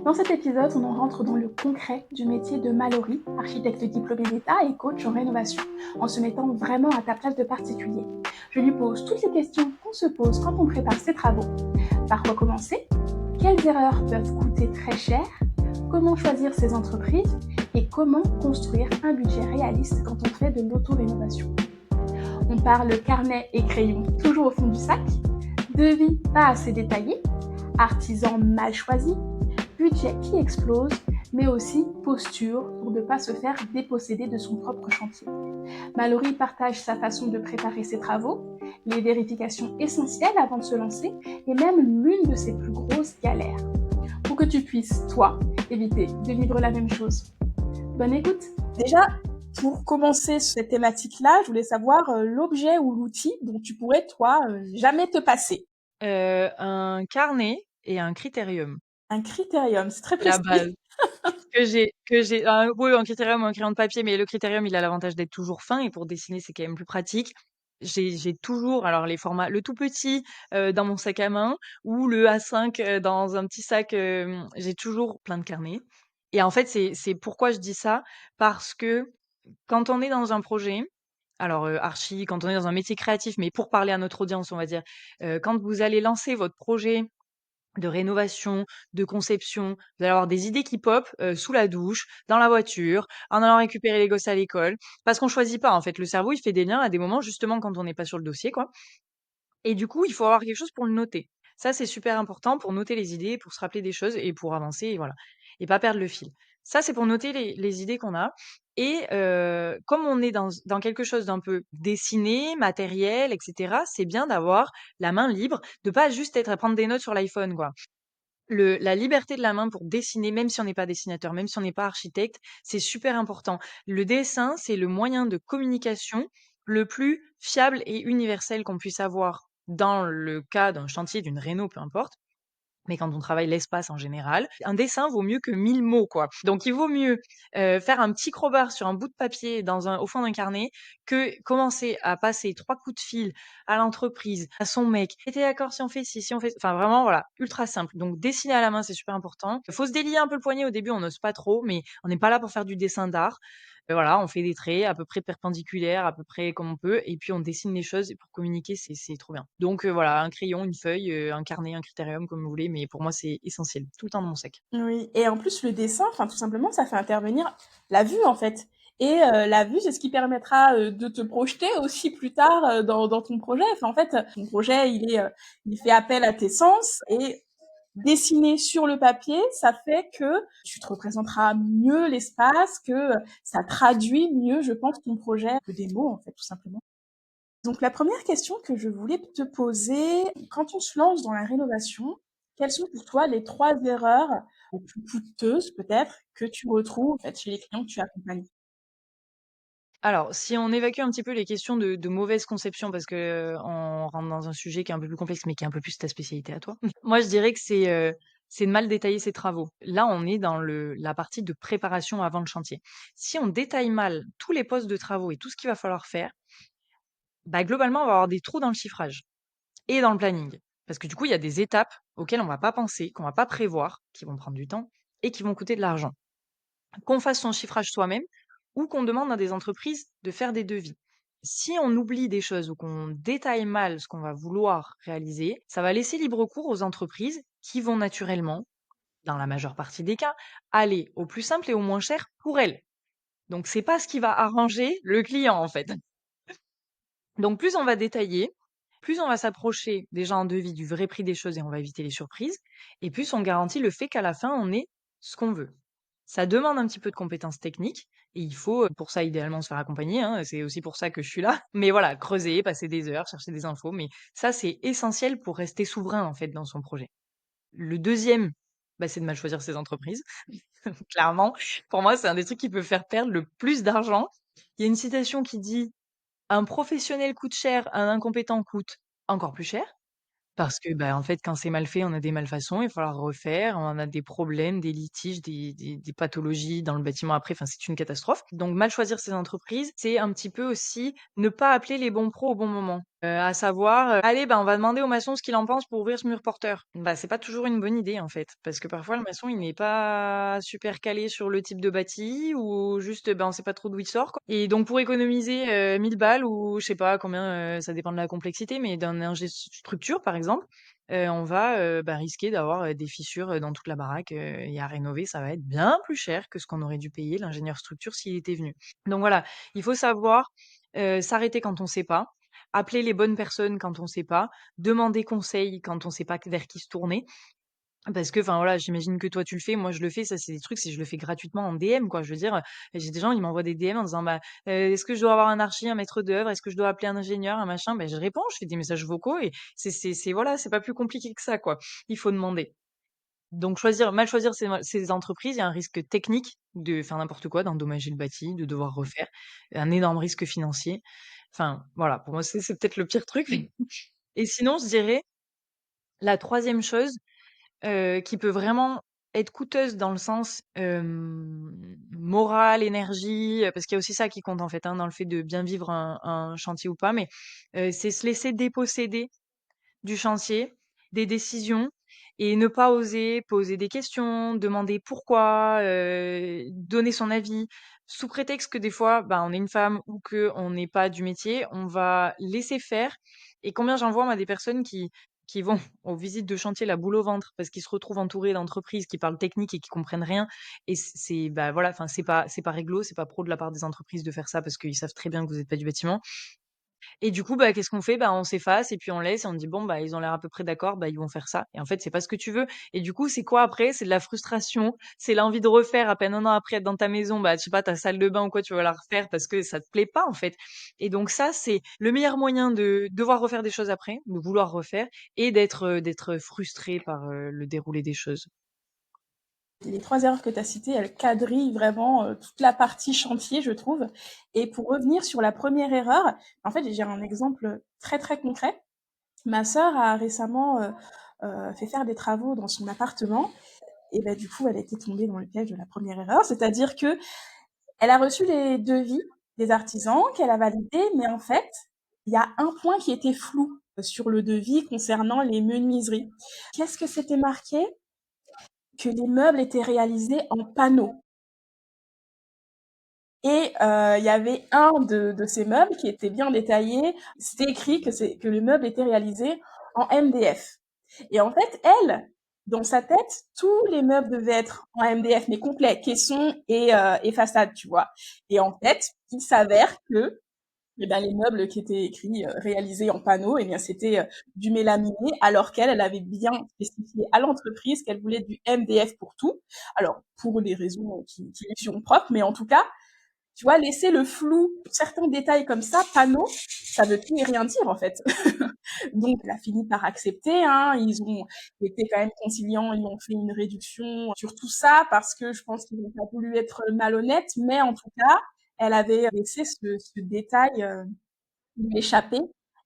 Dans cet épisode, on en rentre dans le concret du métier de Mallory, architecte diplômé d'État et coach en rénovation, en se mettant vraiment à ta place de particulier. Je lui pose toutes les questions qu'on se pose quand on prépare ses travaux. Par quoi commencer? Quelles erreurs peuvent coûter très cher? Comment choisir ses entreprises? Et comment construire un budget réaliste quand on fait de l'auto-rénovation? On parle carnet et crayon toujours au fond du sac, devis pas assez détaillé, artisan mal choisi, budget qui explose, mais aussi posture pour ne pas se faire déposséder de son propre chantier. Mallory partage sa façon de préparer ses travaux, les vérifications essentielles avant de se lancer et même l'une de ses plus grosses galères. Pour que tu puisses, toi, éviter de vivre la même chose. Bonne écoute! Déjà, pour commencer cette thématique-là, je voulais savoir l'objet ou l'outil dont tu pourrais, toi, jamais te passer. Un carnet et un critérium. Un critérium, c'est très C'est la précis. base. Oui, un critérium ou un crayon de papier, mais le critérium, il a l'avantage d'être toujours fin et pour dessiner, c'est quand même plus pratique. J'ai toujours alors les formats le tout petit, dans mon sac à main ou le A5, dans un petit sac, j'ai toujours plein de carnets et en fait, c'est pourquoi je dis ça, parce que quand on est dans un projet, alors, quand on est dans un métier créatif, mais pour parler à notre audience, on va dire, quand vous allez lancer votre projet de rénovation, de conception. Vous allez avoir des idées qui popent, sous la douche, dans la voiture, en allant récupérer les gosses à l'école. Parce qu'on choisit pas, en fait. Le cerveau, il fait des liens à des moments, justement, quand on n'est pas sur le dossier, quoi. Et du coup, il faut avoir quelque chose pour le noter. Ça, c'est super important pour noter les idées, pour se rappeler des choses et pour avancer, et voilà. Et pas perdre le fil. Ça, c'est pour noter les idées qu'on a. Et comme on est dans quelque chose d'un peu dessiné, matériel, etc., c'est bien d'avoir la main libre, de pas juste être à prendre des notes sur l'iPhone, quoi. La liberté de la main pour dessiner, même si on n'est pas dessinateur, même si on n'est pas architecte, c'est super important. Le dessin, c'est le moyen de communication le plus fiable et universel qu'on puisse avoir dans le cas d'un chantier, d'une réno, peu importe. Mais quand on travaille l'espace en général, un dessin vaut mieux que 1000 mots, quoi. Donc il vaut mieux, faire un petit crowbar sur un bout de papier au fond d'un carnet que commencer à passer 3 coups de fil à l'entreprise, à son mec: «Tu es d'accord si on fait ci, si on fait» enfin vraiment voilà, ultra simple. Donc dessiner à la main, c'est super important. Faut se délier un peu le poignet au début, on n'ose pas trop, mais on n'est pas là pour faire du dessin d'art. Voilà, on fait des traits à peu près perpendiculaires, à peu près comme on peut et puis on dessine les choses et pour communiquer, c'est trop bien. Donc voilà, un crayon, une feuille, un carnet, un critérium comme vous voulez, mais pour moi, c'est essentiel, tout le temps dans mon sac. Oui, et en plus le dessin, enfin tout simplement, ça fait intervenir la vue en fait. Et la vue, c'est ce qui permettra de te projeter aussi plus tard dans ton projet. Enfin, en fait, ton projet, il fait appel à tes sens et dessiner sur le papier, ça fait que tu te représenteras mieux l'espace, que ça traduit mieux, je pense, ton projet que des mots en fait, tout simplement. Donc la première question que je voulais te poser, quand on se lance dans la rénovation, quelles sont pour toi les 3 erreurs les plus coûteuses peut-être que tu retrouves en fait chez les clients que tu accompagnes? Alors, si on évacue un petit peu les questions de mauvaise conception, parce que on rentre dans un sujet qui est un peu plus complexe, mais qui est un peu plus ta spécialité à toi. Moi, je dirais que c'est de mal détailler ses travaux. Là, on est dans la partie de préparation avant le chantier. Si on détaille mal tous les postes de travaux et tout ce qu'il va falloir faire, bah, globalement, on va avoir des trous dans le chiffrage. Et dans le planning. Parce que du coup, il y a des étapes auxquelles on va pas penser, qu'on va pas prévoir, qui vont prendre du temps et qui vont coûter de l'argent. Qu'on fasse son chiffrage soi-même ou qu'on demande à des entreprises de faire des devis. Si on oublie des choses ou qu'on détaille mal ce qu'on va vouloir réaliser, ça va laisser libre cours aux entreprises qui vont naturellement, dans la majeure partie des cas, aller au plus simple et au moins cher pour elles. Donc c'est pas ce qui va arranger le client en fait. Donc plus on va détailler, plus on va s'approcher déjà en devis du vrai prix des choses et on va éviter les surprises, et plus on garantit le fait qu'à la fin, on ait ce qu'on veut. Ça demande un petit peu de compétences techniques et il faut, pour ça idéalement se faire accompagner, hein, c'est aussi pour ça que je suis là. Mais voilà, creuser, passer des heures, chercher des infos, mais ça c'est essentiel pour rester souverain en fait dans son projet. Le deuxième, bah, c'est de mal choisir ses entreprises. Clairement, pour moi, c'est un des trucs qui peut faire perdre le plus d'argent. Il y a une citation qui dit un professionnel coûte cher, un incompétent coûte encore plus cher. Parce que, bah, en fait, quand c'est mal fait, on a des malfaçons, il va falloir refaire, on a des problèmes, des litiges, des pathologies dans le bâtiment après, enfin, c'est une catastrophe. Donc mal choisir ses entreprises, c'est un petit peu aussi ne pas appeler les bons pros au bon moment. À savoir, «Allez, bah, on va demander au maçon ce qu'il en pense pour ouvrir ce mur porteur». Bah, c'est pas toujours une bonne idée, en fait, parce que parfois le maçon, il n'est pas super calé sur le type de bâti ou juste, ben, on sait pas trop d'où il sort, quoi et donc pour économiser, 1 000 balles ou je sais pas combien, ça dépend de la complexité, mais d'un ingé structure, par exemple, on va, bah, risquer d'avoir, des fissures, dans toute la baraque, et à rénover, ça va être bien plus cher que ce qu'on aurait dû payer l'ingénieur structure s'il était venu. Donc voilà, il faut savoir, s'arrêter quand on sait pas, appeler les bonnes personnes quand on sait pas, demander conseil quand on sait pas vers qui se tourner. Parce que, enfin voilà, j'imagine que toi tu le fais, moi je le fais, ça c'est des trucs, c'est je le fais gratuitement en DM quoi. Je veux dire, j'ai des gens, ils m'envoient des DM en disant: «Bah, est-ce que je dois avoir un archi, un maître d'œuvre? Est-ce que je dois appeler un ingénieur, un machin?» Ben je réponds, je fais des messages vocaux et c'est voilà, c'est pas plus compliqué que ça quoi. Il faut demander. Donc mal choisir ses entreprises, il y a un risque technique de faire n'importe quoi, d'endommager le bâti, de devoir refaire, un énorme risque financier. Enfin, voilà, pour moi, c'est peut-être le pire truc. Et sinon, je dirais, la troisième chose, qui peut vraiment être coûteuse dans le sens, moral, énergie, parce qu'il y a aussi ça qui compte, en fait, hein, dans le fait de bien vivre un chantier ou pas, mais, c'est se laisser déposséder du chantier, des décisions et ne pas oser poser des questions, demander pourquoi, donner son avis. Sous prétexte que des fois, bah, on est une femme ou qu'on n'est pas du métier, on va laisser faire et combien j'en vois moi des personnes qui vont aux visites de chantier la boule au ventre parce qu'ils se retrouvent entourés d'entreprises qui parlent technique et qui comprennent rien et bah, voilà, enfin c'est pas réglo, c'est pas pro de la part des entreprises de faire ça parce qu'ils savent très bien que vous êtes pas du bâtiment et du coup, bah, qu'est-ce qu'on fait? Bah, on s'efface et puis on laisse et on dit: «Bon, bah, ils ont l'air à peu près d'accord, bah, ils vont faire ça» et en fait, c'est pas ce que tu veux et du coup, c'est quoi après? C'est de la frustration, c'est l'envie de refaire à peine un an après être dans ta maison, bah, je sais pas, ta salle de bain ou quoi, tu vas la refaire parce que ça te plaît pas, en fait et donc ça, c'est le meilleur moyen de devoir refaire des choses après, de vouloir refaire et d'être frustré par, le déroulé des choses. Les 3 erreurs que tu as citées, elles quadrillent vraiment, toute la partie chantier, je trouve. Et pour revenir sur la première erreur, en fait, j'ai un exemple très, très concret. Ma sœur a récemment, fait faire des travaux dans son appartement et bah, du coup, elle était tombée dans le piège de la première erreur. C'est-à-dire qu'elle a reçu les devis des artisans qu'elle a validés, mais en fait, il y a un point qui était flou, sur le devis concernant les menuiseries. Qu'est-ce que c'était marqué? Que les meubles étaient réalisés en panneaux. Et il y avait un de ces meubles qui était bien détaillé. C'était écrit que le meuble était réalisé en MDF. Et en fait, elle, dans sa tête, tous les meubles devaient être en MDF, mais complets, caisson et façade, tu vois. Et en fait, il s'avère que eh ben, les meubles qui étaient écrits réalisés en panneaux, eh bien, c'était du mélaminé, alors qu'elle, elle avait bien spécifié à l'entreprise qu'elle voulait du MDF pour tout. Alors, pour des raisons qui lui sont propres, mais en tout cas, tu vois, laisser le flou, certains détails comme ça, panneaux, ça veut tout et rien dire en fait. Donc, elle a fini par accepter. Hein. Ils ont été quand même conciliants, ils ont fait une réduction sur tout ça parce que je pense qu'ils n'ont pas voulu être malhonnêtes, mais en tout cas, elle avait laissé ce détail lui échapper.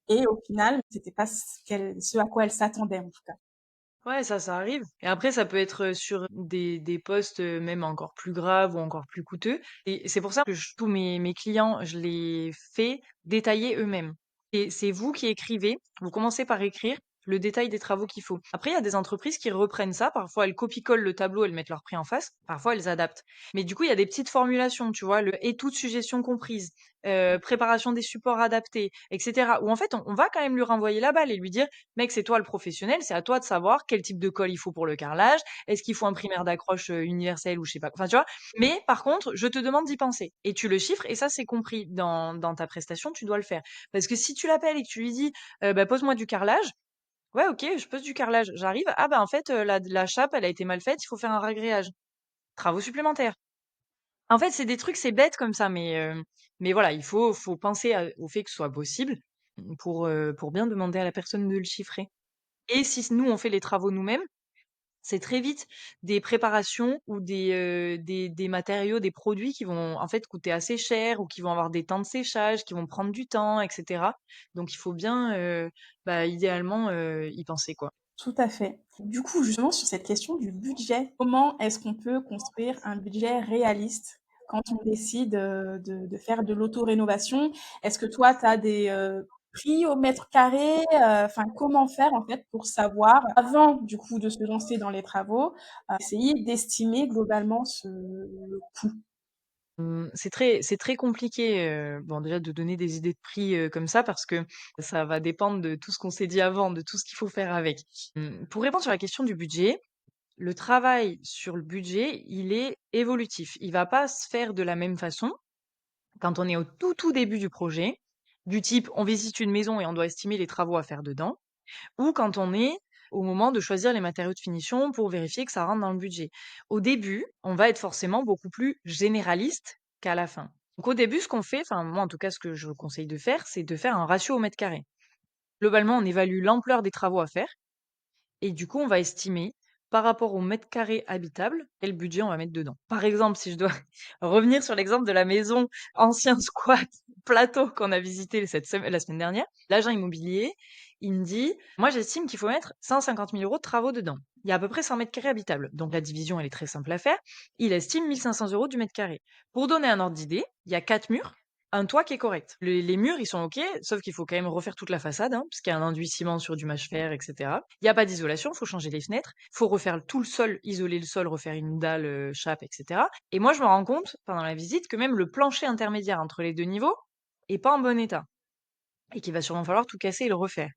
Et au final, c'était pas ce à quoi elle s'attendait en tout cas. Ouais, ça arrive. Et après, ça peut être sur des postes même encore plus graves ou encore plus coûteux. Et c'est pour ça que tous mes clients, je les fais détailler eux-mêmes. Et c'est vous qui écrivez, vous commencez par écrire le détail des travaux qu'il faut. Après, il y a des entreprises qui reprennent ça. Parfois, elles copient-collent le tableau, elles mettent leur prix en face. Parfois, elles adaptent. Mais du coup, il y a des petites formulations, tu vois, le et toute suggestion comprise, préparation des supports adaptés, etc. Où en fait, on va quand même lui renvoyer la balle et lui dire mec, c'est toi le professionnel, c'est à toi de savoir quel type de colle il faut pour le carrelage. Est-ce qu'il faut un primaire d'accroche universel ou je sais pas. Enfin, tu vois. Mais par contre, je te demande d'y penser et tu le chiffres et ça c'est compris dans ta prestation, tu dois le faire. Parce que si tu l'appelles et que tu lui dis, bah, pose-moi du carrelage. Ouais, ok, je pose du carrelage. J'arrive. Ah bah en fait la chape elle a été mal faite, il faut faire un ragréage. Travaux supplémentaires. En fait, c'est des trucs, c'est bête comme ça, mais voilà, faut penser au fait que ce soit possible pour bien demander à la personne de le chiffrer. Et si nous, on fait les travaux nous-mêmes, c'est très vite des préparations ou des matériaux, des produits qui vont en fait coûter assez cher ou qui vont avoir des temps de séchage, qui vont prendre du temps, etc. Donc il faut bien, bah, idéalement, y penser, quoi. Tout à fait. Du coup, justement, sur cette question du budget, comment est-ce qu'on peut construire un budget réaliste quand on décide de faire de l'auto-rénovation? Est-ce que toi, tu as prix au mètre carré? Enfin, comment faire en fait pour savoir, avant du coup de se lancer dans les travaux, essayer d'estimer globalement le coût? C'est très compliqué, bon déjà de donner des idées de prix, comme ça parce que ça va dépendre de tout ce qu'on s'est dit avant, de tout ce qu'il faut faire avec. Pour répondre sur la question du budget, le travail sur le budget, il est évolutif. Il va pas se faire de la même façon quand on est au tout, tout début du projet, du type on visite une maison et on doit estimer les travaux à faire dedans, ou quand on est au moment de choisir les matériaux de finition pour vérifier que ça rentre dans le budget. Au début, on va être forcément beaucoup plus généraliste qu'à la fin. Donc au début, ce qu'on fait, enfin moi en tout cas ce que je vous conseille de faire, c'est de faire un ratio au mètre carré. Globalement, on évalue l'ampleur des travaux à faire et du coup, on va estimer par rapport au mètre carré habitable, quel budget on va mettre dedans. Par exemple, si je dois revenir sur l'exemple de la maison ancien squat plateau qu'on a visité la semaine dernière, l'agent immobilier, il me dit, moi j'estime qu'il faut mettre 150 000 € de travaux dedans. Il y a à peu près 100 mètres carrés habitables. Donc la division, elle est très simple à faire. Il estime 1500 € du mètre carré. Pour donner un ordre d'idée, il y a 4 murs, un toit qui est correct. Les murs, ils sont OK, sauf qu'il faut quand même refaire toute la façade, hein, parce qu'il y a un enduit ciment sur du mâche-fer, etc. Il n'y a pas d'isolation, il faut changer les fenêtres, il faut refaire tout le sol, isoler le sol, refaire une dalle, chape, etc. Et moi, je me rends compte, pendant la visite, que même le plancher intermédiaire entre les deux niveaux est pas en bon état et qu'il va sûrement falloir tout casser et le refaire.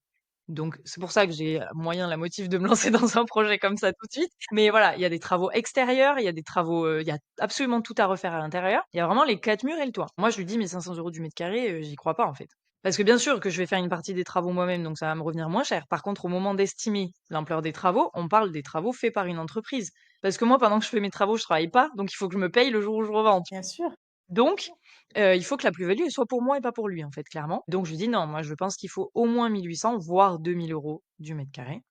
Donc, c'est pour ça que j'ai moyen la motive de me lancer dans un projet comme ça tout de suite. Mais voilà, il y a des travaux extérieurs, il y a des travaux, il y a absolument tout à refaire à l'intérieur. Il y a vraiment les 4 murs et le toit. Moi, je lui dis: «Mais 500 € du mètre carré, j'y crois pas, en fait». Parce que bien sûr que je vais faire une partie des travaux moi-même, donc ça va me revenir moins cher. Par contre, au moment d'estimer l'ampleur des travaux, on parle des travaux faits par une entreprise. Parce que moi, pendant que je fais mes travaux, je travaille pas, donc il faut que je me paye le jour où je revends. Bien sûr. Donc, il faut que la plus-value, elle soit pour moi et pas pour lui, en fait, clairement. Donc je lui dis: «Non, moi je pense qu'il faut au moins 1 800 voire 2 000 € du mètre carré».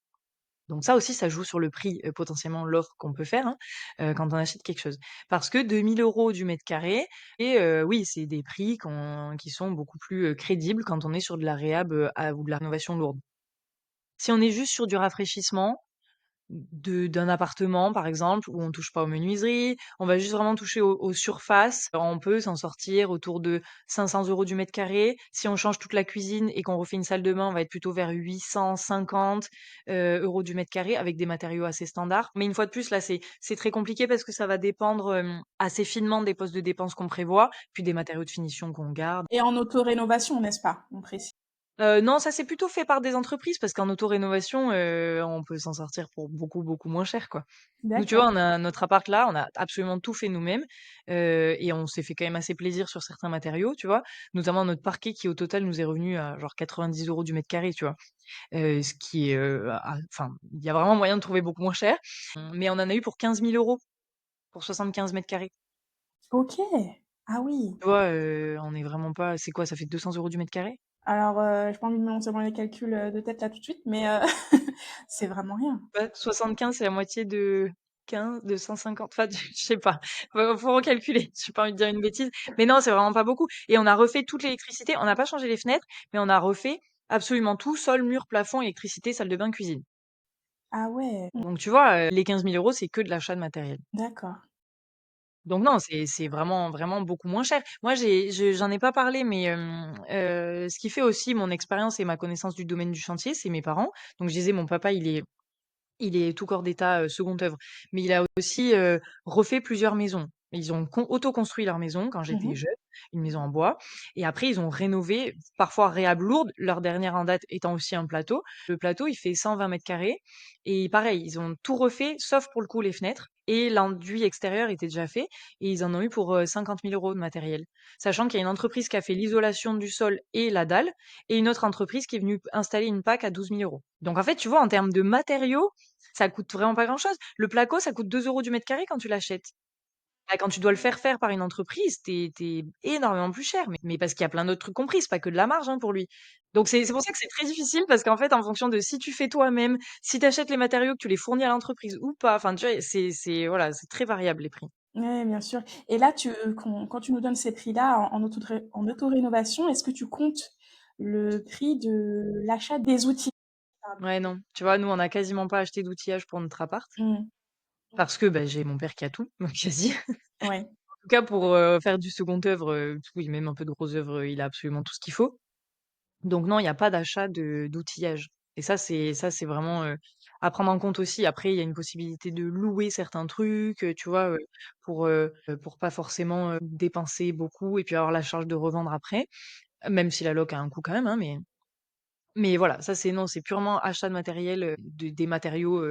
Donc ça aussi, ça joue sur le prix, potentiellement l'offre qu'on peut faire, hein, quand on achète quelque chose. Parce que 2 000 € du mètre carré et oui, c'est des prix qui sont beaucoup plus, crédibles quand on est sur de la réhab, ou de la rénovation lourde. Si on est juste sur du rafraîchissement, d'un appartement, par exemple, où on touche pas aux menuiseries, on va juste vraiment toucher aux surfaces. On peut s'en sortir autour de 500 € du mètre carré. Si on change toute la cuisine et qu'on refait une salle de bain, on va être plutôt vers 850 € du mètre carré avec des matériaux assez standards. Mais une fois de plus, là, c'est très compliqué parce que ça va dépendre assez finement des postes de dépenses qu'on prévoit, puis des matériaux de finition qu'on garde. Et en auto-rénovation, n'est-ce pas? On précise. Non, ça c'est plutôt fait par des entreprises parce qu'en autorénovation, on peut s'en sortir pour beaucoup, beaucoup moins cher, quoi. Nous, tu D'accord. vois, on a notre appart là, on a absolument tout fait nous-mêmes, et on s'est fait quand même assez plaisir sur certains matériaux, tu vois? Notamment notre parquet qui au total nous est revenu à genre 90 € du mètre carré, tu vois? Ce qui est, enfin, il y a vraiment moyen de trouver beaucoup moins cher, mais on en a eu pour 15 000 € pour 75 mètres carrés. OK. Ah oui. Tu vois, on est vraiment pas c'est quoi? Ça fait 200 € du mètre carré? Alors, j'ai pas envie de me lancer dans les calculs, de tête là tout de suite, mais c'est vraiment rien. Ouais, 75, c'est la moitié de 15, de 150, enfin, je sais pas. Faut recalculer. J'ai pas envie de dire une bêtise. Mais non, c'est vraiment pas beaucoup. Et on a refait toute l'électricité. On n'a pas changé les fenêtres, mais on a refait absolument tout, sol, mur, plafond, électricité, salle de bain, cuisine. Ah ouais. Donc, tu vois, les 15 000 €, c'est que de l'achat de matériel. D'accord. Donc non, c'est vraiment vraiment beaucoup moins cher. Moi, j'en ai pas parlé, mais ce qui fait aussi mon expérience et ma connaissance du domaine du chantier, c'est mes parents. Donc je disais, mon papa, il est tout corps d'état, seconde œuvre, mais il a aussi, refait plusieurs maisons. Ils ont auto-construit leur maison quand Mmh j'étais mh. jeune, une maison en bois et après ils ont rénové, parfois réhab lourde, leur dernière en date étant aussi un plateau. Le plateau, il fait 120 mètres carrés et pareil, ils ont tout refait sauf pour le coup les fenêtres et l'enduit extérieur était déjà fait et ils en ont eu pour, 50 000 € de matériel. Sachant qu'il y a une entreprise qui a fait l'isolation du sol et la dalle et une autre entreprise qui est venue installer une PAC à 12 000 €. Donc en fait, tu vois, en termes de matériaux, ça coûte vraiment pas grand-chose. Le placo, ça coûte 2 € du mètre carré quand tu l'achètes. Bah, quand tu dois le faire faire par une entreprise, tu énormément plus cher, mais parce qu'il y a plein d'autres trucs compris, c'est pas que de la marge, hein, pour lui. Donc c'est pour ça que c'est très difficile parce qu'en fait, en fonction de si tu fais toi-même, si tu achètes les matériaux, que tu les fournis à l'entreprise ou pas, enfin, tu vois, c'est voilà, c'est très variable les prix. Ouais, bien sûr. Et là, quand tu nous donnes ces prix-là en auto-rénovation, est-ce que tu comptes le prix de l'achat des outils? Pardon. Ouais, non. Tu vois, nous, on a quasiment pas acheté d'outillage pour notre appart Mmh. parce que, bah, j'ai mon père qui a tout, quasi. Ouais. En tout cas pour, faire du second œuvre, oui, même un peu de gros œuvre, il a absolument tout ce qu'il faut. Donc non, il y a pas d'achat d'outillage et ça c'est vraiment, à prendre en compte aussi. Après, il y a une possibilité de louer certains trucs, tu vois, pour pas forcément, dépenser beaucoup et puis avoir la charge de revendre après, même si la loc a un coût quand même, hein, mais voilà, ça c'est non, c'est purement achat de matériel, des matériaux,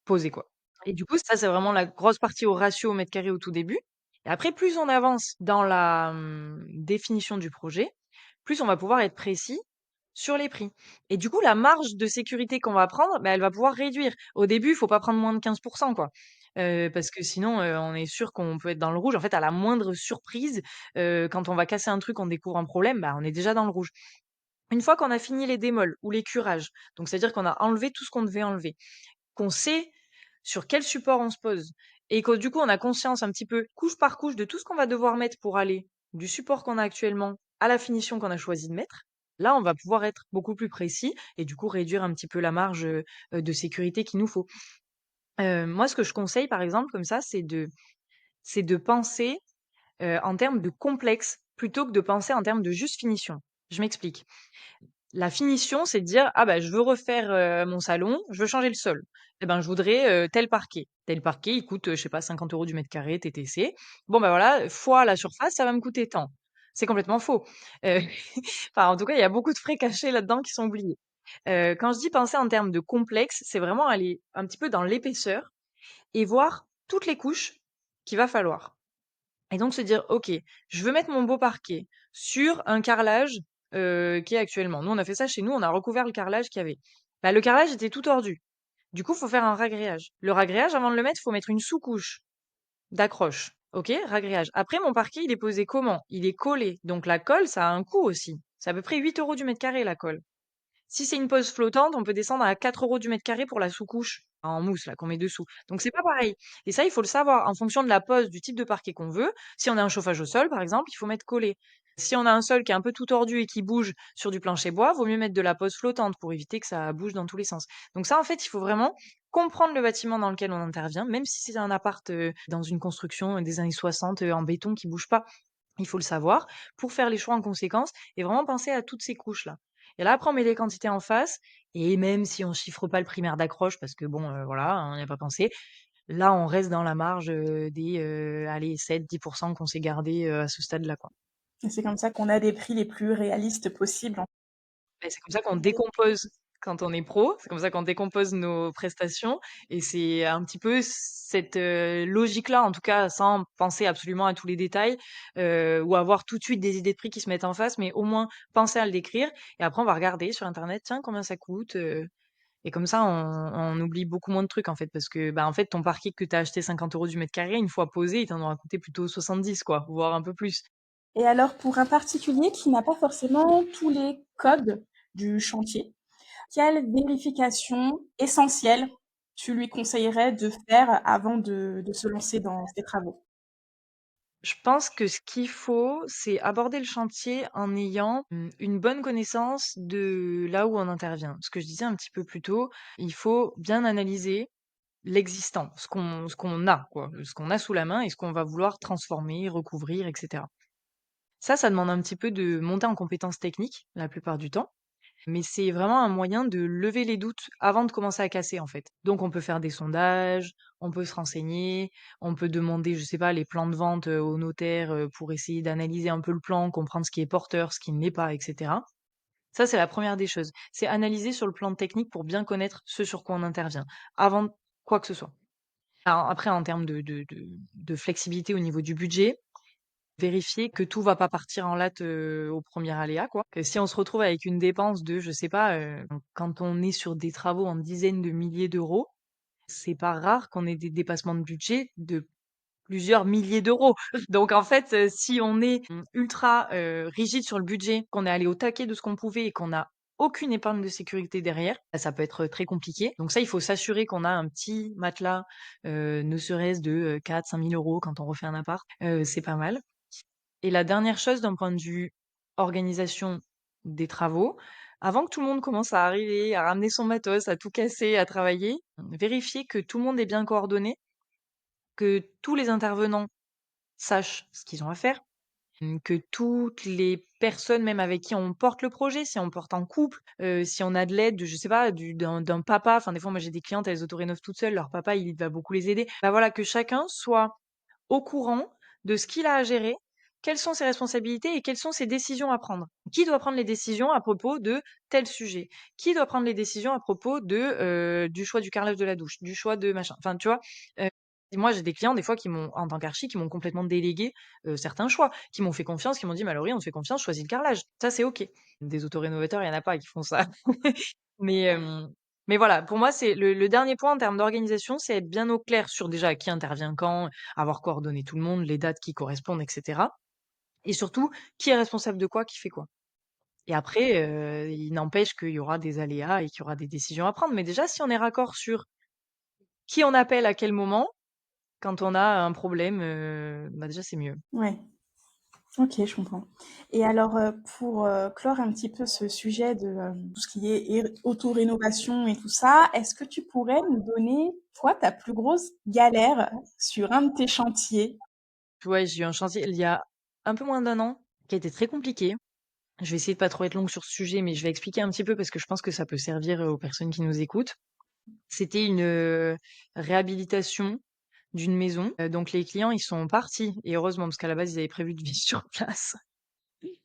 posés, quoi. Et du coup, ça, c'est vraiment la grosse partie au ratio au mètre carré au tout début. Et après, plus on avance dans la, définition du projet, plus on va pouvoir être précis sur les prix. Et du coup, la marge de sécurité qu'on va prendre, bah, elle va pouvoir réduire. Au début, il faut pas prendre moins de 15 quoi. Parce que sinon, on est sûr qu'on peut être dans le rouge. En fait, à la moindre surprise, quand on va casser un truc, on découvre un problème, bah, on est déjà dans le rouge. Une fois qu'on a fini les démols ou les curages, donc c'est-à-dire qu'on a enlevé tout ce qu'on devait enlever, qu'on sait sur quel support on se pose et que du coup on a conscience un petit peu couche par couche de tout ce qu'on va devoir mettre pour aller du support qu'on a actuellement à la finition qu'on a choisi de mettre, là on va pouvoir être beaucoup plus précis et du coup réduire un petit peu la marge de sécurité qu'il nous faut. Moi ce que je conseille par exemple comme ça, c'est de penser en termes de complexe plutôt que de penser en termes de juste finition. Je m'explique. La finition, c'est de dire: «Ah bah, je veux refaire, mon salon, je veux changer le sol. Et ben, je voudrais, tel parquet. Tel parquet, il coûte, je sais pas 50 € du mètre carré TTC. Bon bah, voilà, fois la surface, ça va me coûter tant». C'est complètement faux. Heu, enfin, en tout cas, il y a beaucoup de frais cachés là-dedans qui sont oubliés. Quand je dis penser en termes de complexe, c'est vraiment aller un petit peu dans l'épaisseur et voir toutes les couches qu'il va falloir. Et donc se dire: «OK, je veux mettre mon beau parquet sur un carrelage, qui est actuellement». Nous, on a fait ça chez nous, on a recouvert le carrelage qu'il y avait. Bah, le carrelage était tout tordu. Du coup, faut faire un ragréage. Le ragréage, avant de le mettre, faut mettre une sous-couche d'accroche. OK, ragréage. Après, mon parquet, il est posé comment? Il est collé. Donc la colle, ça a un coût aussi. C'est à peu près 8 € du mètre carré, la colle. Si c'est une pose flottante, on peut descendre à 4 € du mètre carré pour la sous-couche en mousse là qu'on met dessous. Donc c'est pas pareil. Et ça, il faut le savoir en fonction de la pose, du type de parquet qu'on veut. Si on a un chauffage au sol, par exemple, il faut mettre collé. Si on a un sol qui est un peu tout tordu et qui bouge sur du plancher bois, vaut mieux mettre de la pose flottante pour éviter que ça bouge dans tous les sens. Donc ça, en fait, il faut vraiment comprendre le bâtiment dans lequel on intervient, même si c'est un appart dans une construction des années 60 en béton qui bouge pas. Il faut le savoir pour faire les choix en conséquence et vraiment penser à toutes ces couches-là. Et là, après, on met les quantités en face et même si on chiffre pas le primaire d'accroche parce que bon, voilà, on n'y a pas pensé, là, on reste dans la marge, des, allez 7-10 qu'on s'est gardé, à ce stade-là, quoi. Et c'est comme ça qu'on a des prix les plus réalistes possibles. Et c'est comme ça qu'on décompose quand on est pro, c'est comme ça qu'on décompose nos prestations et c'est un petit peu cette, logique-là, en tout cas, sans penser absolument à tous les détails, ou avoir tout de suite des idées de prix qui se mettent en face, mais au moins penser à le décrire et après on va regarder sur internet: «Tiens, combien ça coûte?» Et comme ça, on oublie beaucoup moins de trucs, en fait, parce que, bah, en fait, ton parquet que tu as acheté 50 € du mètre carré, une fois posé, il t'en aura coûté plutôt 70, quoi, voire un peu plus. Et alors, pour un particulier qui n'a pas forcément tous les codes du chantier, quelle vérification essentielle tu lui conseillerais de faire avant de se lancer dans ces travaux? Je pense que ce qu'il faut, c'est aborder le chantier en ayant, une bonne connaissance de là où on intervient. Ce que je disais un petit peu plus tôt, il faut bien analyser l'existant, ce qu'on a, quoi, ce qu'on a sous la main et ce qu'on va vouloir transformer, recouvrir et cetera. Ça demande un petit peu de monter en compétences techniques, la plupart du temps. Mais c'est vraiment un moyen de lever les doutes avant de commencer à casser, en fait. Donc on peut faire des sondages, on peut se renseigner, on peut demander, je sais pas, les plans de vente, au notaire, pour essayer d'analyser un peu le plan, comprendre ce qui est porteur, ce qui ne l'est pas et cetera. Ça, c'est la première des choses. C'est analyser sur le plan technique pour bien connaître ce sur quoi on intervient, avant quoi que ce soit. Alors après en termes de flexibilité au niveau du budget, vérifier que tout va pas partir en latte, au premier aléa, quoi. Que si on se retrouve avec une dépense de, je sais pas, quand on est sur des travaux en dizaines de milliers d'euros, c'est pas rare qu'on ait des dépassements de budget de plusieurs milliers d'euros. Donc en fait, si on est, ultra, rigide sur le budget, qu'on est allé au taquet de ce qu'on pouvait et qu'on a aucune épargne de sécurité derrière, bah, ça peut être très compliqué. Donc ça, il faut s'assurer qu'on a un petit matelas, ne serait-ce de, 4-5 000 € quand on refait un appart, c'est pas mal. Et la dernière chose d'un point de vue organisation des travaux, avant que tout le monde commence à arriver, à ramener son matos, à tout casser, à travailler, vérifier que tout le monde est bien coordonné, que tous les intervenants sachent ce qu'ils ont à faire, que toutes les personnes même avec qui on porte le projet, si on porte en couple, si on a de l'aide, je sais pas, d'un papa, enfin des fois moi j'ai des clientes, elles autorénovent toutes seules, leur papa il va beaucoup les aider. Bah voilà, que chacun soit au courant de ce qu'il a à gérer, quelles sont ses responsabilités et quelles sont ses décisions à prendre. Qui doit prendre les décisions à propos de tel sujet? Qui doit prendre les décisions à propos du choix du carrelage de la douche, du choix de machin? Enfin, tu vois? Heu, moi, j'ai des clients, des fois, qui m'ont en tant qu'archi, qui m'ont complètement délégué, certains choix, qui m'ont fait confiance, qui m'ont dit: «Mallory, on te fait confiance, choisis le carrelage». Ça, c'est OK. Des autorénovateurs, il y en a pas qui font ça. Mais, mais voilà, pour moi, c'est le dernier point en termes d'organisation, c'est être bien au clair sur déjà qui intervient quand, avoir coordonné tout le monde, les dates qui correspondent, et cetera. Et surtout, qui est responsable de quoi, qui fait quoi. Et après, il n'empêche qu'il y aura des aléas et qu'il y aura des décisions à prendre. Mais déjà, si on est raccord sur qui on appelle à quel moment, quand on a un problème, bah, déjà, c'est mieux. Ouais, ok, je comprends. Et alors, pour clore un petit peu ce sujet de tout ce qui est auto-rénovation et tout ça, est-ce que tu pourrais me donner, toi, ta plus grosse galère sur un de tes chantiers? Tu vois, j'ai eu un chantier il y a un peu moins d'un an qui a été très compliqué. Je vais essayer de pas trop être longue sur ce sujet, mais je vais expliquer un petit peu parce que je pense que ça peut servir, aux personnes qui nous écoutent. C'était une, réhabilitation d'une maison, donc les clients, ils sont partis et heureusement parce qu'à la base, ils avaient prévu de vivre sur place,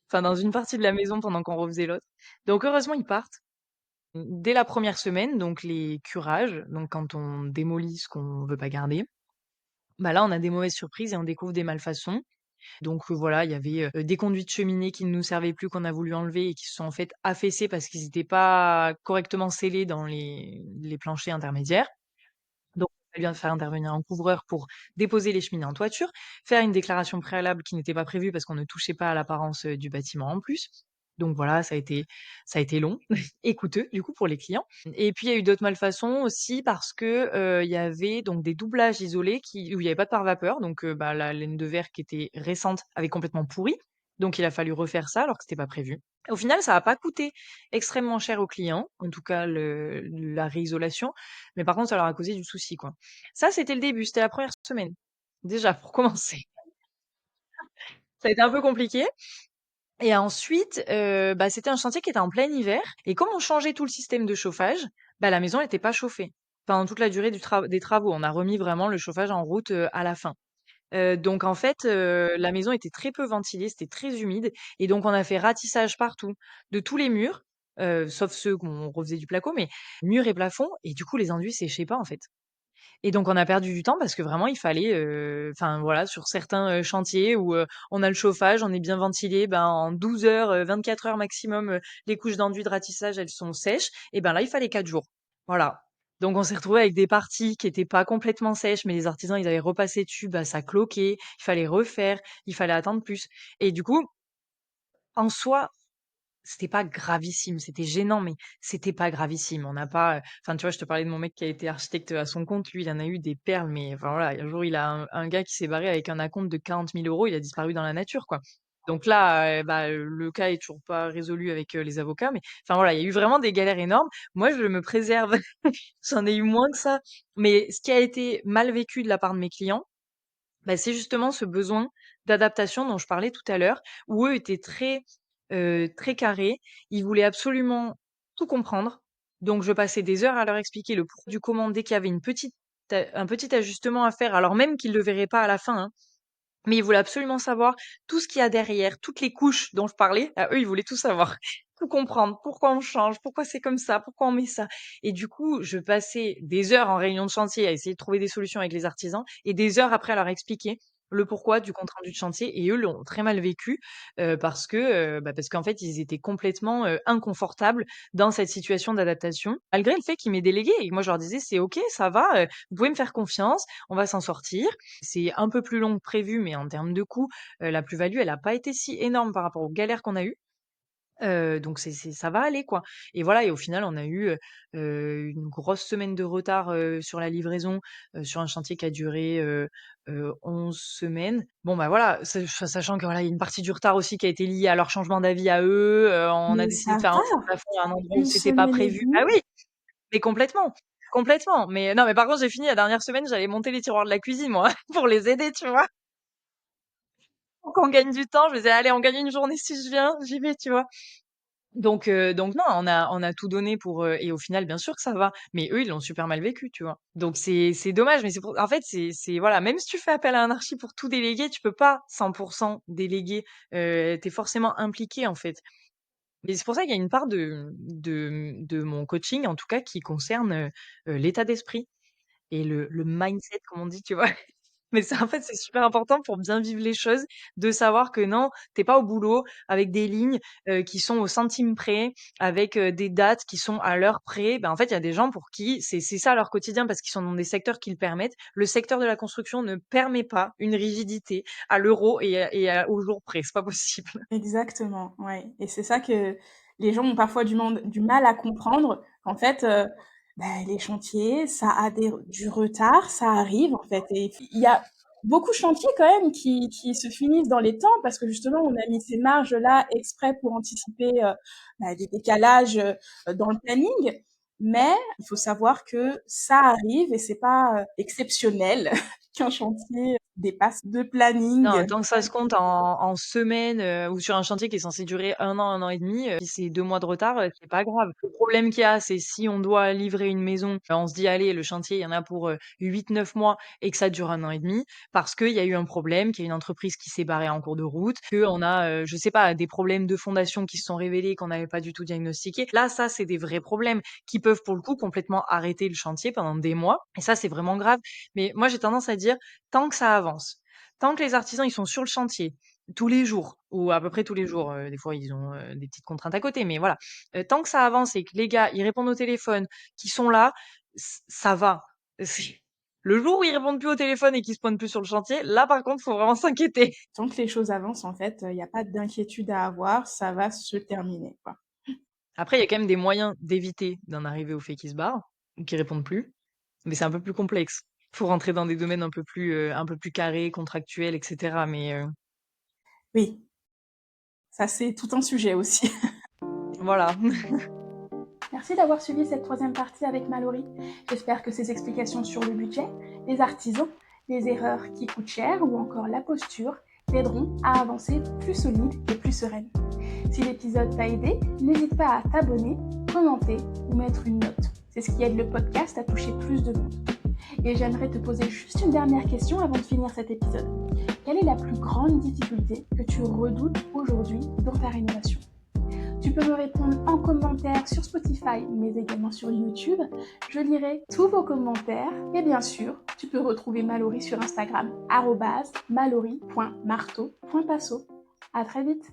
enfin dans une partie de la maison pendant qu'on refaisait l'autre. Donc heureusement, ils partent. Dès la première semaine, donc les curages, donc quand on démolit ce qu'on veut pas garder, bah là, on a des mauvaises surprises et on découvre des malfaçons. Donc voilà, il y avait, des conduits de cheminée qui ne nous servaient plus, qu'on a voulu enlever et qui se sont en fait affaissés parce qu'ils étaient pas correctement scellés dans les planchers intermédiaires. Donc il a fallu faire intervenir un couvreur pour déposer les cheminées en toiture, faire une déclaration préalable qui n'était pas prévue parce qu'on ne touchait pas à l'apparence, du bâtiment en plus. Donc voilà, ça a été long et coûteux du coup pour les clients. Et puis il y a eu d'autres malfaçons aussi parce que, il y avait donc des doublages isolés où il y avait pas de pare-vapeur, donc bah, la laine de verre qui était récente avait complètement pourri. Donc il a fallu refaire ça alors que c'était pas prévu. Au final, ça a pas coûté extrêmement cher aux clients, en tout cas la réisolation, mais par contre ça leur a causé du souci, quoi. Ça, c'était le début, c'était la première semaine. Déjà pour commencer. Ça a été un peu compliqué. Et ensuite, bah, c'était un chantier qui était en plein hiver et comme on changeait tout le système de chauffage, bah, la maison n'était pas chauffée pendant toute la durée des travaux. On a remis vraiment le chauffage en route, à la fin. Donc en fait, la maison était très peu ventilée, c'était très humide et donc on a fait ratissage partout, de tous les murs, sauf ceux qu'on refaisait du placo, mais murs et plafonds et du coup les enduits séchaient pas, en fait. Et donc on a perdu du temps parce que vraiment il fallait, enfin voilà, sur certains, chantiers où, on a le chauffage, on est bien ventilé, ben, en 12 heures, 24 heures maximum, les couches d'enduit de ratissage, elles sont sèches et ben là, il fallait 4 jours. Voilà. Donc on s'est retrouvé avec des parties qui étaient pas complètement sèches, mais les artisans, ils avaient repassé dessus, bah, ça cloquait, il fallait refaire, il fallait attendre plus et du coup, en soi, c'était pas gravissime, c'était gênant, mais c'était pas gravissime. On n'a pas, enfin, tu vois, je te parlais de mon mec qui a été architecte à son compte. Lui, il en a eu des perles, mais enfin, voilà, un jour, il a un gars qui s'est barré avec un acompte de 40 000 €, il a disparu dans la nature, quoi. Donc là, bah, le cas est toujours pas résolu avec, les avocats, mais enfin, voilà, il y a eu vraiment des galères énormes. Moi, je me préserve, j'en ai eu moins que ça, mais ce qui a été mal vécu de la part de mes clients, bah, c'est justement ce besoin d'adaptation dont je parlais tout à l'heure, où eux étaient très carrés. Ils voulaient absolument tout comprendre. Donc je passais des heures à leur expliquer le pour du comment dès qu'il y avait un petit ajustement à faire, alors même qu'ils le verraient pas à la fin, hein. Mais ils voulaient absolument savoir tout ce qu'il y a derrière, toutes les couches dont je parlais. À eux, ils voulaient tout savoir, tout comprendre. Pourquoi on change? Pourquoi c'est comme ça? Pourquoi on met ça? Et du coup, je passais des heures en réunion de chantier à essayer de trouver des solutions avec les artisans et des heures après à leur expliquer le pourquoi du compte rendu de chantier. Et eux l'ont très mal vécu parce qu'en fait, ils étaient complètement inconfortables dans cette situation d'adaptation, malgré le fait qu'ils m'aient délégué. Et moi, je leur disais, c'est OK, ça va, vous pouvez me faire confiance, on va s'en sortir. C'est un peu plus long que prévu, mais en termes de coût, la plus-value, elle a pas été si énorme par rapport aux galères qu'on a eues. Donc ça va aller, quoi. Et voilà et au final, on a eu, une grosse semaine de retard, sur la livraison, sur un chantier qui a duré, 11 semaines. Bon, bah, voilà, sachant que, voilà, il y a une partie du retard aussi qui a été liée à leur changement d'avis à eux, on a Mais décidé ça de faire un faux va, plafond à un endroit où une c'était pas semaine et prévu. Ah demie. oui, mais complètement, complètement. Mais non, mais par contre, j'ai fini la dernière semaine, j'allais monter les tiroirs de la cuisine, moi, pour les aider, tu vois? pour qu'on gagne du temps. Je me disais: «Allez, on gagne une journée si je viens, j'y vais», tu vois? Donc non, on a tout donné pour, et au final, bien sûr que ça va, mais eux, ils l'ont super mal vécu, tu vois? Donc c'est dommage, mais en fait, c'est voilà, même si tu fais appel à un archi pour tout déléguer, tu peux pas 100 déléguer, tu forcément impliqué, en fait. Mais c'est pour ça qu'il y a une part de mon coaching, en tout cas, qui concerne, l'état d'esprit et le mindset, comme on dit, tu vois? Mais en fait, c'est super important pour bien vivre les choses, de savoir que non, t'es pas au boulot avec des lignes, qui sont au centime près, avec, des dates qui sont à l'heure près. Ben, en fait, il y a des gens pour qui c'est ça leur quotidien parce qu'ils sont dans des secteurs qui le permettent. Le secteur de la construction ne permet pas une rigidité à l'euro au jour près, c'est pas possible. Exactement, ouais, et c'est ça que les gens ont parfois du mal à comprendre. En fait, les chantiers, ça a du retard, ça arrive, en fait, et il y a beaucoup de chantiers quand même qui se finissent dans les temps parce que justement on a mis ces marges-là exprès pour anticiper, des décalages, dans le planning. Mais il faut savoir que ça arrive et c'est pas, exceptionnel qu'un chantier dépasse 2 Non, plannings. tant que ça se compte en semaines, ou sur un chantier qui est censé durer un an et demi, si c'est 2 mois de retard, c'est pas grave. Le problème qu'il y a, c'est si on doit livrer une maison, on se dit: «Allez, le chantier, il y en a pour, 8-9 mois» et que ça dure un an et demi, parce qu'il y a eu un problème, qu'il y a une entreprise qui s'est barrée en cours de route, qu'on a, je sais pas, des problèmes de fondation qui se sont révélés, qu'on n'avait pas du tout diagnostiqués. Là, ça, c'est des vrais problèmes qui peuvent, pour le coup, complètement arrêter le chantier pendant des mois et ça, c'est vraiment grave. Mais moi, j'ai tendance à dire: «Tant que ça avance». Tant que les artisans, ils sont sur le chantier, tous les jours ou à peu près tous les jours, des fois ils ont, des petites contraintes à côté, mais voilà. Tant que ça avance et que les gars, ils répondent au téléphone, qu'ils sont là, ça va. C'est le jour où ils répondent plus au téléphone et qu'ils se pointent plus sur le chantier, là par contre, faut vraiment s'inquiéter. Tant que les choses avancent, en fait, il y a pas d'inquiétude à avoir, ça va se terminer, quoi. Après, il y a quand même des moyens d'éviter d'en arriver au fait qu'ils se barrent ou qu'ils répondent plus, mais c'est un peu plus complexe. Faut rentrer dans des domaines un peu plus carrés, contractuels et cetera, mais Oui, ça c'est tout un sujet aussi. voilà. Merci d'avoir suivi cette troisième partie avec Mallory. J'espère que ces explications sur le budget, les artisans, les erreurs qui coûtent cher ou encore la posture t'aideront à avancer plus solide et plus sereine. Si l'épisode t'a aidé, n'hésite pas à t'abonner, commenter ou mettre une note. C'est ce qui aide le podcast à toucher plus de monde. Et j'aimerais te poser juste une dernière question avant de finir cet épisode. Quelle est la plus grande difficulté que tu redoutes aujourd'hui dans ta rénovation? Tu peux me répondre en commentaire sur Spotify, mais également sur YouTube. Je lirai tous vos commentaires. Et bien sûr, tu peux retrouver Mallory sur Instagram, @mallory.marteau.passo. À très vite!